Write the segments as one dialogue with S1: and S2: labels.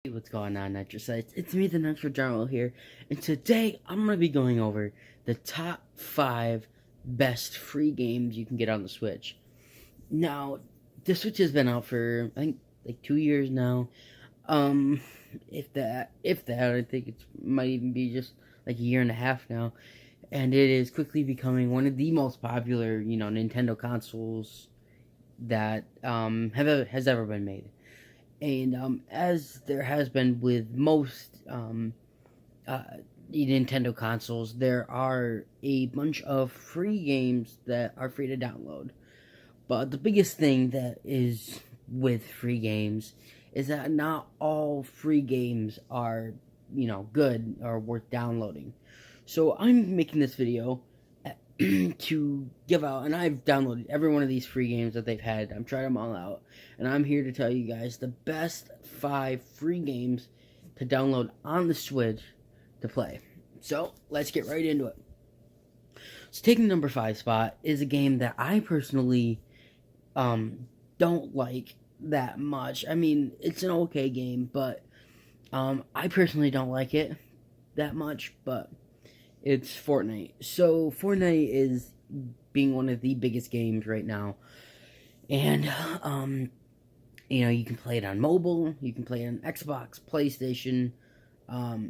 S1: Hey, what's going on, Nitrosites? It's me, the NitroG here, and today I'm going to be going over the top 5 best free games you can get on the Switch. Now, the Switch has been out for, I think, like 2 years now. If that, I think it might even be just like a year and a half now. And it is quickly becoming one of the most popular, Nintendo consoles that has ever been made. And as there has been with most Nintendo consoles, there are a bunch of free games that are free to download. But the biggest thing that is with free games is that not all free games are, good or worth downloading. So I'm making this video to give out, and I've downloaded every one of these free games that they've had. I've tried them all out, and I'm here to tell you guys the best 5 free games to download on the Switch to play. So let's get right into it. So taking the number 5 spot is a game that I personally don't like that much. I mean, it's an okay game, but I personally don't like it that much, but it's Fortnite. So Fortnite is being one of the biggest games right now, and you can play it on mobile, you can play it on Xbox, PlayStation. I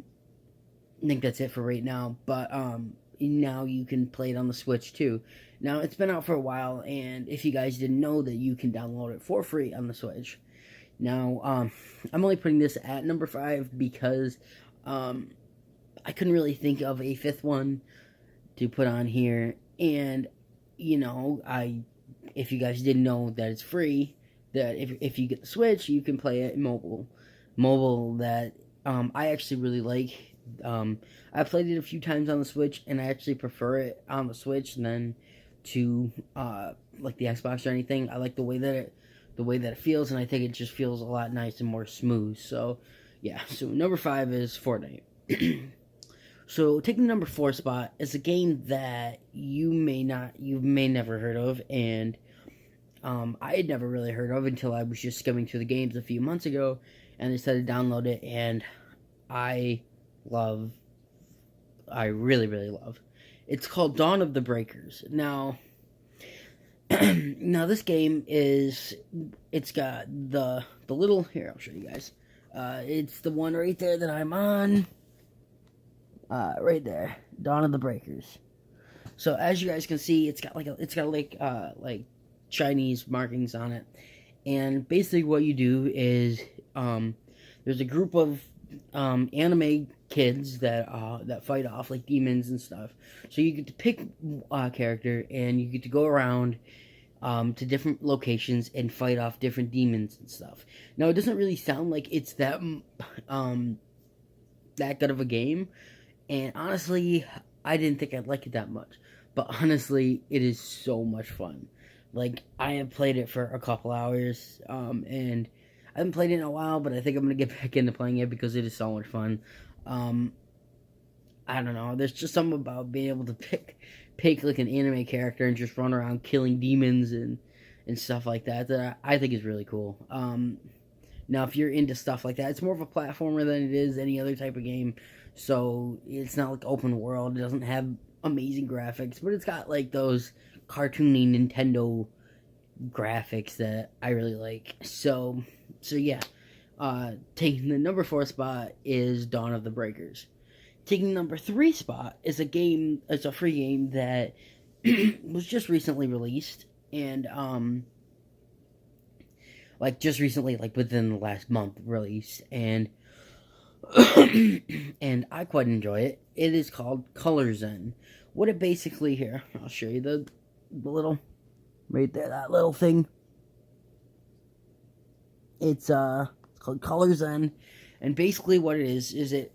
S1: think that's it for right now, but now you can play it on the Switch too. Now, it's been out for a while, and if you guys didn't know, that you can download it for free on the Switch. Now, I'm only putting this at number 5 because I couldn't really think of a 5th one to put on here, and if you guys didn't know that it's free, that if you get the Switch, you can play it mobile that I actually really like. I played it a few times on the Switch, and I actually prefer it on the Switch than to like the Xbox or anything. I like the way that it feels, and I think it just feels a lot nice and more smooth. So yeah, so number 5 is Fortnite. So taking the number 4 spot is a game that you may never heard of, and I had never really heard of until I was just skimming through the games a few months ago, and I decided to download it, and I really, really love. It's called Dawn of the Breakers. Now, this game it's got the little, here, I'll show you guys. It's the one right there that I'm on. Right there, Dawn of the Breakers. So as you guys can see, it's got like Chinese markings on it, and basically what you do is there's a group of anime kids that fight off like demons and stuff. So you get to pick a character, and you get to go around to different locations and fight off different demons and stuff. Now, it doesn't really sound like it's that good of a game, and honestly, I didn't think I'd like it that much. But honestly, it is so much fun. Like, I have played it for a couple hours, and I haven't played it in a while, but I think I'm going to get back into playing it because it is so much fun. I don't know, there's just something about being able to pick like an anime character and just run around killing demons and stuff like that I think is really cool. Now, if you're into stuff like that, it's more of a platformer than it is any other type of game. So it's not like open world. It doesn't have amazing graphics, but it's got like those cartoony Nintendo graphics that I really like. So yeah. Taking the number 4 spot is Dawn of the Breakers. Taking the number 3 spot is a free game that was just recently released, and just recently, like within the last month released, and and I quite enjoy it. It is called Color Zen. What it basically, here, I'll show you the little, right there, that little thing. It's called Color Zen, and basically what it is it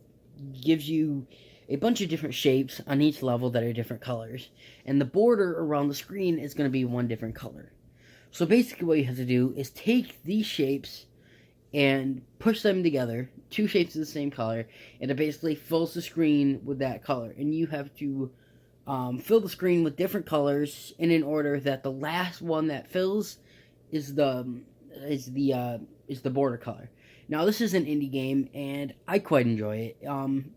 S1: gives you a bunch of different shapes on each level that are different colors, and the border around the screen is going to be one different color. So basically what you have to do is take these shapes and push them together, 2 shapes of the same color, and it basically fills the screen with that color. And you have to fill the screen with different colors in an order that the last one that fills is the border color. Now, this is an indie game, and I quite enjoy it.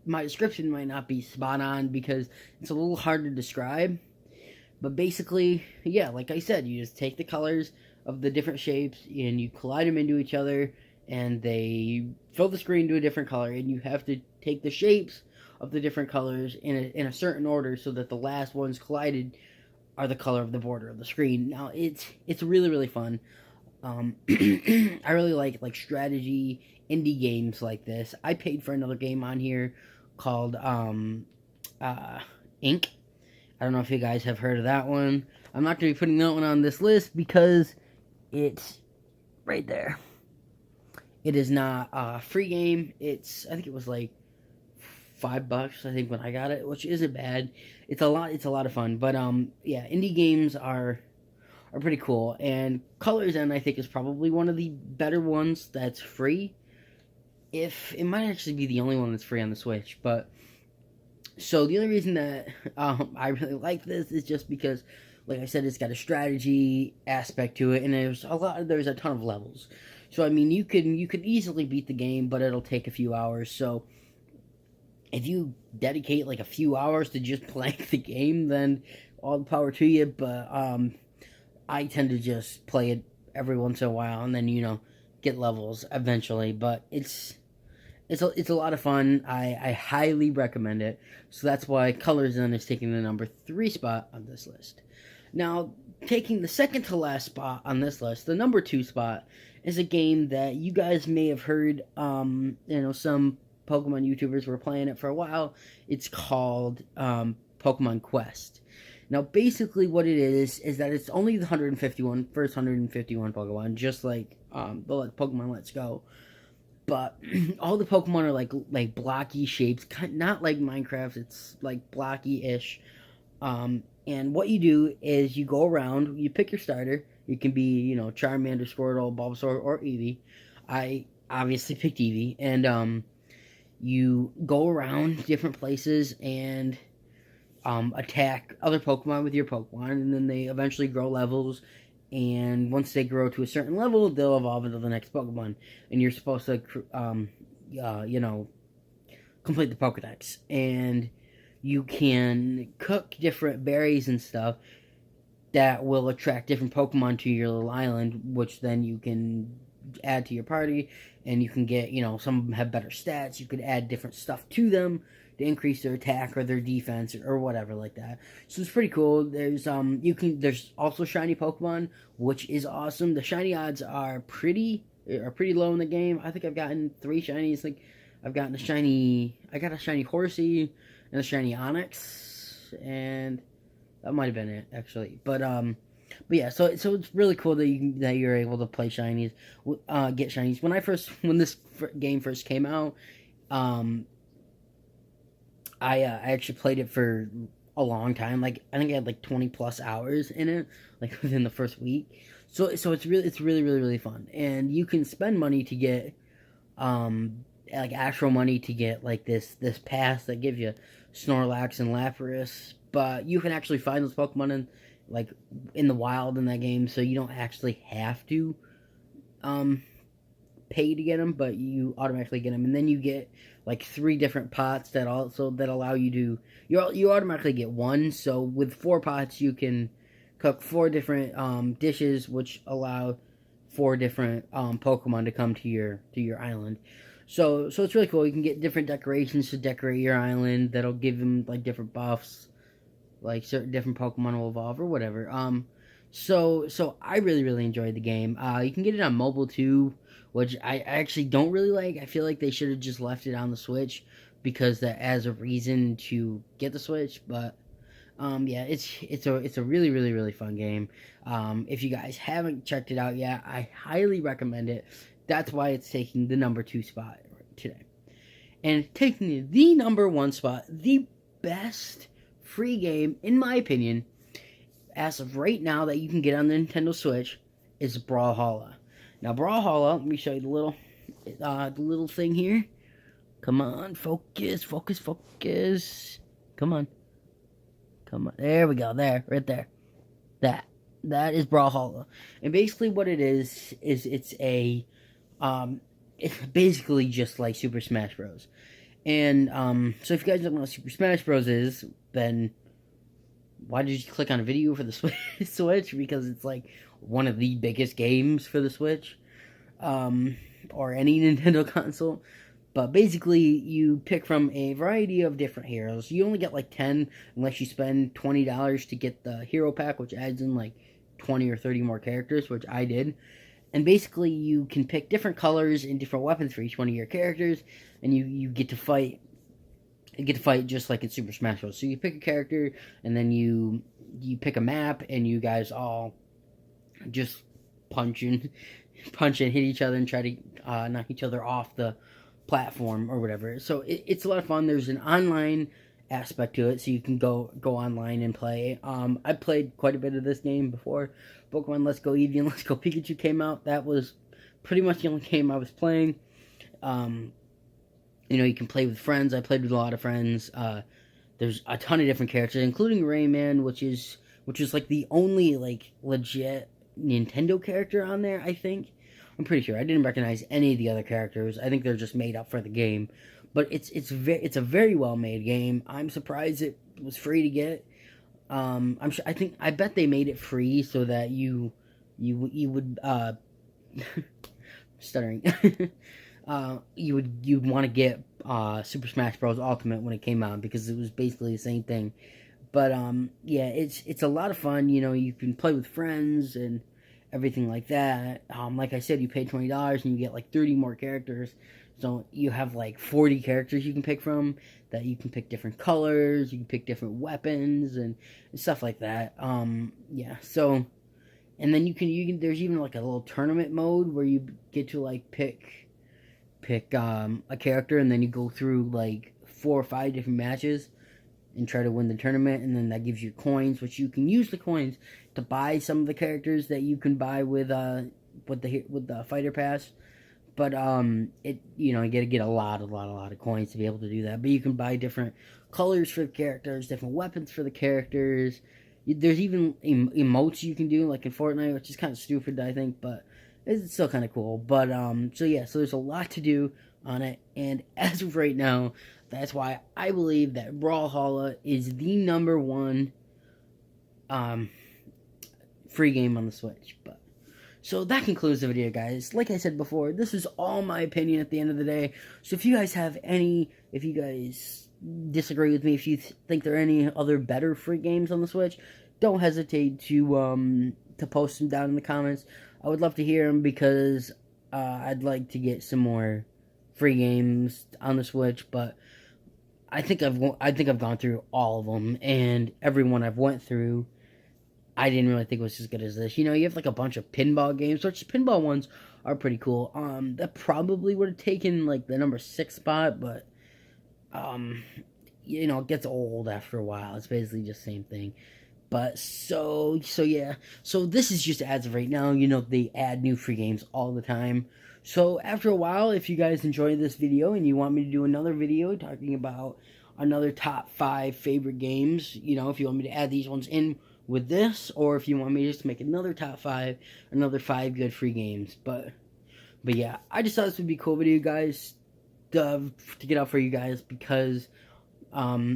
S1: My description might not be spot on because it's a little hard to describe, but basically, yeah, like I said, you just take the colors of the different shapes and you collide them into each other, and they fill the screen to a different color, and you have to take the shapes of the different colors in a certain order so that the last ones collided are the color of the border of the screen. Now, it's really, really fun. I really like strategy indie games like this. I paid for another game on here called Ink. I don't know if you guys have heard of that one. I'm not going to be putting that one on this list because it's right there. It is not a free game. I think it was like $5, I think, when I got it, which isn't bad. It's a lot of fun. But yeah, indie games are pretty cool. And Colors End, I think, is probably one of the better ones that's free. If it might actually be the only one that's free on the Switch, but so the only reason that I really like this is just because, like I said, it's got a strategy aspect to it, and there's a ton of levels. So I mean, you could easily beat the game, but it'll take a few hours. So if you dedicate like a few hours to just playing the game, then all the power to you. But I tend to just play it every once in a while, and then get levels eventually. But it's a lot of fun. I highly recommend it. So that's why Colors End is taking the number 3 spot on this list. Now, taking the second to last spot on this list, the number 2 spot, is a game that you guys may have heard. Some Pokemon YouTubers were playing it for a while. It's called Pokemon Quest. Now, basically what it is that it's only the first 151 Pokemon, just like the Pokemon Let's Go. But all the Pokemon are like blocky shapes, not like Minecraft. It's like blocky-ish. And what you do is you go around, you pick your starter. It can be, Charmander, Squirtle, Bulbasaur, or Eevee. I obviously picked Eevee. And you go around different places and attack other Pokemon with your Pokemon. And then they eventually grow levels. And once they grow to a certain level, they'll evolve into the next Pokemon. And you're supposed to, complete the Pokedex. And you can cook different berries and stuff that will attract different Pokemon to your little island, which then you can add to your party. And you can get, some of them have better stats. You could add different stuff to them to increase their attack or their defense or whatever like that. So it's pretty cool. There's also shiny Pokemon, which is awesome. The shiny odds are pretty low in the game. I think I've gotten 3 shinies. Like I got a shiny Horsey and a shiny Onyx, and that might have been it actually. But yeah, so it's really cool that you're able to play shinies, get shinies. When this game first came out, I actually played it for a long time. Like I think I had like 20 plus hours in it, like within the first week. So it's really really really fun, and you can spend money to get like actual money to get like this pass that gives you Snorlax and Lapras, but you can actually find those Pokemon in the wild in that game, so you don't actually have to pay to get them, but you automatically get them. And then you get like 3 different pots that allow you to you automatically get 1. So with 4 pots you can cook 4 different dishes, which allow 4 different Pokemon to come to your island. So it's really cool. You can get different decorations to decorate your island that'll give them like different buffs, like certain different Pokemon will evolve or whatever. So I really really enjoyed the game. You can get it on mobile too, which I actually don't really like. I feel like they should have just left it on the Switch because that as a reason to get the Switch. But yeah, it's a really really really fun game. If you guys haven't checked it out yet, I highly recommend it. That's why it's taking the number 2 spot today, and taking the number 1 spot, the best free game in my opinion as of right now that you can get on the Nintendo Switch is Brawlhalla. Now Brawlhalla, let me show you the little thing here. Come on, focus. Come on. There we go. There, right there. That is Brawlhalla. And basically what it is it's a it's basically just like Super Smash Bros. And so if you guys don't know what Super Smash Bros is, then why did you click on a video for the Switch? Because it's like one of the biggest games for the Switch, or any Nintendo console. But basically, you pick from a variety of different heroes. You only get like 10 unless you spend $20 to get the hero pack, which adds in like 20 or 30 more characters, which I did. And basically, you can pick different colors and different weapons for each one of your characters, and you get to fight. You get to fight just like in Super Smash Bros. So you pick a character, and then you pick a map, and you guys all just punch and hit each other and try to knock each other off the platform or whatever. So it's a lot of fun. There's an online aspect to it, so you can go online and play. I played quite a bit of this game before Pokemon Let's Go Eevee and Let's Go Pikachu came out. That was pretty much the only game I was playing. You can play with friends. I played with a lot of friends. There's a ton of different characters, including Rayman, which is like the only like legit Nintendo character on there, I think. I'm pretty sure. I didn't recognize any of the other characters. I think they're just made up for the game. But it's a very well made game. I'm surprised it was free to get. I bet they made it free so that you would stuttering. You'd want to get Super Smash Bros. Ultimate when it came out because it was basically the same thing. But yeah, it's a lot of fun. You can play with friends and everything like that. Like I said, you pay $20 and you get like 30 more characters. So you have like 40 characters you can pick from. That you can pick different colors. You can pick different weapons and stuff like that. Yeah. So, and then you can. There's even like a little tournament mode where you get to like pick a character, and then you go through like 4 or 5 different matches and try to win the tournament, and then that gives you coins, which you can use the coins to buy some of the characters that you can buy with the fighter pass. But you gotta get a lot of coins to be able to do that. But you can buy different colors for the characters, different weapons for the characters. There's even emotes you can do, like in Fortnite, which is kind of stupid, I think, but it's still kind of cool. But so there's a lot to do on it, and as of right now, that's why I believe that Brawlhalla is the number one free game on the Switch. But so that concludes the video, guys. Like I said before, this is all my opinion at the end of the day. So if you guys disagree with me, if you think there are any other better free games on the Switch, don't hesitate to post them down in the comments. I would love to hear them because I'd like to get some more free games on the Switch, but I think I've gone through all of them, and every one I've went through, I didn't really think it was as good as this. You have like a bunch of pinball games, which pinball ones are pretty cool. That probably would have taken like the number 6 spot, but it gets old after a while. It's basically just the same thing. But so yeah. So this is just as of right now. They add new free games all the time. So after a while, if you guys enjoy this video and you want me to do another video talking about another top 5 favorite games, if you want me to add these ones in with this, or if you want me to just make another top 5, another 5 good free games. But yeah, I just thought this would be a cool video, guys, to get out for you guys, because a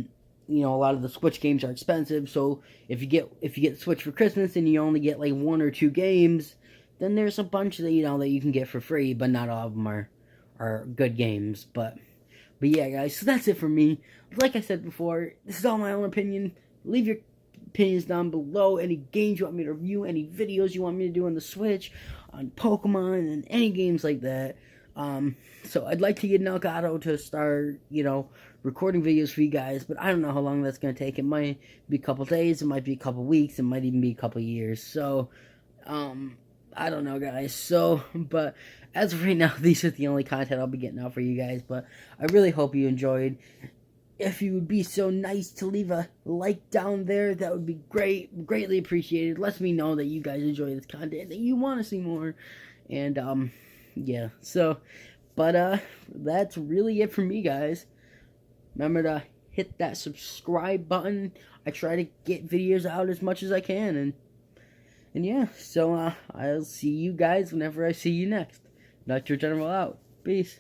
S1: lot of the Switch games are expensive. So if you get Switch for Christmas and you only get like 1 or 2 games, then there's a bunch that that you can get for free, but not all of them are good games. But yeah, guys, so that's it for me. Like I said before, this is all my own opinion. Leave your opinions down below. Any games you want me to review, any videos you want me to do on the Switch, on Pokemon, and any games like that. So I'd like to get Elgato to start, recording videos for you guys, but I don't know how long that's going to take. It might be a couple days, it might be a couple weeks, it might even be a couple years. So, I don't know, guys. So, but as of right now, these are the only content I'll be getting out for you guys, but I really hope you enjoyed. If you would be so nice to leave a like down there, that would be greatly appreciated. Lets me know that you guys enjoy this content, that you want to see more, and, yeah, so, but, that's really it for me, guys. Remember to hit that subscribe button. I try to get videos out as much as I can, and yeah, so, I'll see you guys whenever I see you next. NitroG out. Peace.